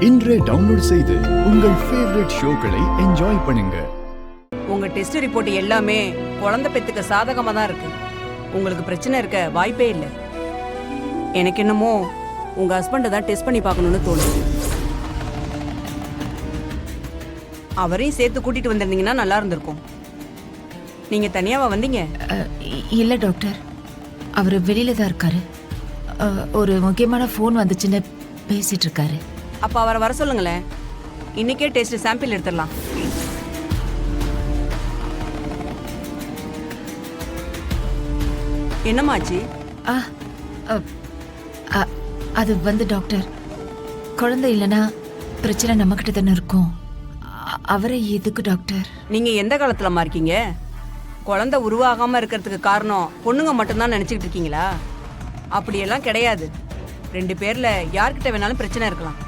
இன்றே டவுன்லோட் செய்து உங்கள் ஃபேவரட் ஷோக்களை என்ஜாய் பண்ணுங்க. உங்க டெஸ்ட் ரிப்போர்ட் எல்லாமே குழந்தை பெத்துக்க சாதகமா தான் இருக்கு. உங்களுக்கு பிரச்சனை இருக்க வாய்ப்பே இல்லை. எனக்கு என்னமோ உங்க ஹஸ்பண்டை தான் டெஸ்ட் பண்ணி பார்க்கணும்னு தோணுது. அவரையும் சேர்த்து கூட்டிட்டு வந்திருந்தீங்கன்னா நல்லா இருந்திருக்கும். நீங்க தனியாவா வந்தீங்க? இல்ல டாக்டர், அவர் வெளியில தான் இருக்காரு. ஒரு முக்கியமான ஃபோன் வந்துச்சுன்னு பேசிட்டு இருக்காரு. அப்ப அவரை வர சொல்லுங்களேன். இன்னைக்கே டெஸ்ட் சாம்பிள் எடுத்துடலாம். என்னமாச்சு? அது வந்து டாக்டர், குழந்தை இல்லைன்னா பிரச்சனை நம்மகிட்ட தானே இருக்கும். அவரை எதுக்கு டாக்டர்? நீங்க எந்த காலத்துலமா இருக்கீங்க? குழந்தை உருவாகாம இருக்கிறதுக்கு காரணம் பொண்ணுங்க மட்டும்தான் நினைச்சுக்கிட்டு இருக்கீங்களா? அப்படியெல்லாம் கிடையாது. 2 பேர்ல யார்கிட்ட வேணாலும் பிரச்சனை இருக்கலாம்.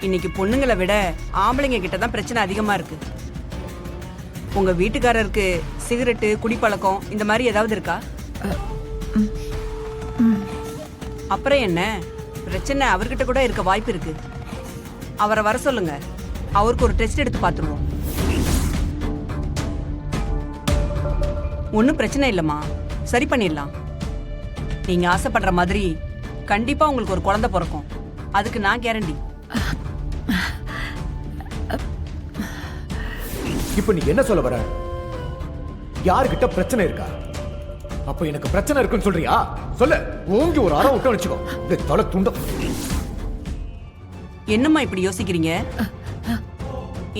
இன்னைக்கு பொண்ணுங்களை விட ஆம்பளைங்க கிட்ட தான் பிரச்சனை அதிகமா இருக்கு. உங்க வீட்டுக்காரருக்கு சிகரெட்டு, குடிப்பழக்கம் இந்த மாதிரி ஏதாவது இருக்கா? அப்புறம் என்ன பிரச்சனை? அவர்கிட்ட கூட இருக்க வாய்ப்பு இருக்கு. அவரை வர சொல்லுங்க. அவருக்கு ஒரு டெஸ்ட் எடுத்து பார்த்துருவோம். ஒன்றும் பிரச்சனை இல்லைம்மா, சரி பண்ணிடலாம். நீங்க ஆசைப்படுற மாதிரி கண்டிப்பா உங்களுக்கு ஒரு குழந்தை பிறக்கும். அதுக்கு நான் கேரண்டி. இப்ப நீ என்ன சொல்ல வர? யாருகிட்ட பிரச்சனை இருக்கா? அப்ப எனக்கு பிரச்சனை இருக்குன்னு சொல்றியா? சொல்ல ஓங்கி ஒரு அறம் விட்டு வச்சுக்கோ. இந்த தொலை துண்டம். என்னம்மா இப்படி யோசிக்கிறீங்க?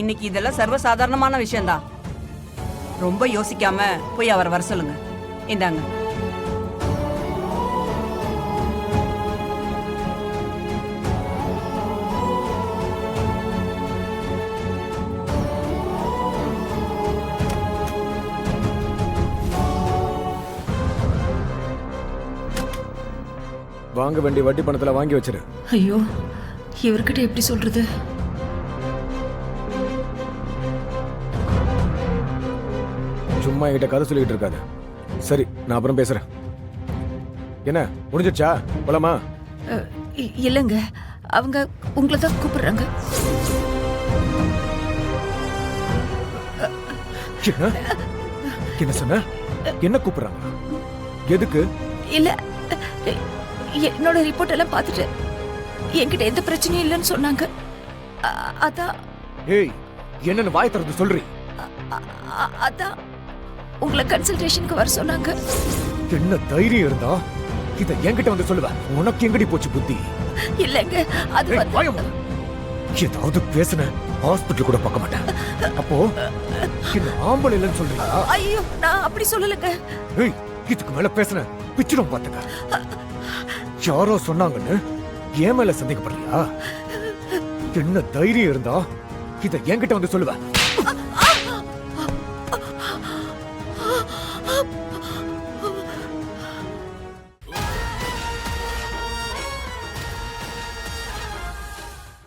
இன்னைக்கு இதெல்லாம் சர்வசாதாரணமான விஷயம்தான். ரொம்ப யோசிக்காம போய் அவரை வர சொல்லுங்க. இந்தாங்க. வாங்க வேண்டிய வட்டி பணத்துல வாங்கி வச்சிரு. ஐயோ, இவர்கிட்ட எப்படி சொல்றது? சும்மா என்கிட்ட கதை சொல்லிட்டு இருக்காது. சரி, நான் அப்புறம் பேசுறேன். என்ன முடிஞ்சிடுச்சா? போலாமா? இல்லைங்க, அவங்க உங்களை தான் கூப்பிடுறாங்க. என்ன சொன்ன? என்ன கூப்பிடுறாங்க? எதுக்கு? இல்ல, என்னோட ரிப்போர்ட் எல்லாம் பார்த்துட்டு என்கிட்ட எந்த பிரச்சனையும் இல்லைன்னு சொன்னாங்க. அதான். ஏய், என்னன்னு வாய் திறந்து சொல்றீ? அதான் உங்களை கன்சல்டேஷனுக்கு வர சொன்னாங்க. என்ன தைரியம் இருந்தா இத என்கிட்ட வந்து சொல்லுவ? உனக்கு எங்கடி போச்சு புத்தி? இல்லங்க, அது ஏதாவது பேசுன ஹாஸ்பிட்டல் கூட பார்க்க மாட்டேன். அப்போ இந்த ஆம்பளை இல்லைன்னு சொல்றீங்களா? ஐயோ, நான் அப்படி சொல்லலங்க. ஏய், இதுக்கு மேல பேசுன பிச்சிடும் பாத்துக்க. யாரோ சொன்னாங்கன்னு ஏன் மேல சந்தேகப்படுறியா? என்ன தைரியம் இருந்தா இத என்கிட்ட வந்து சொல்லுவ?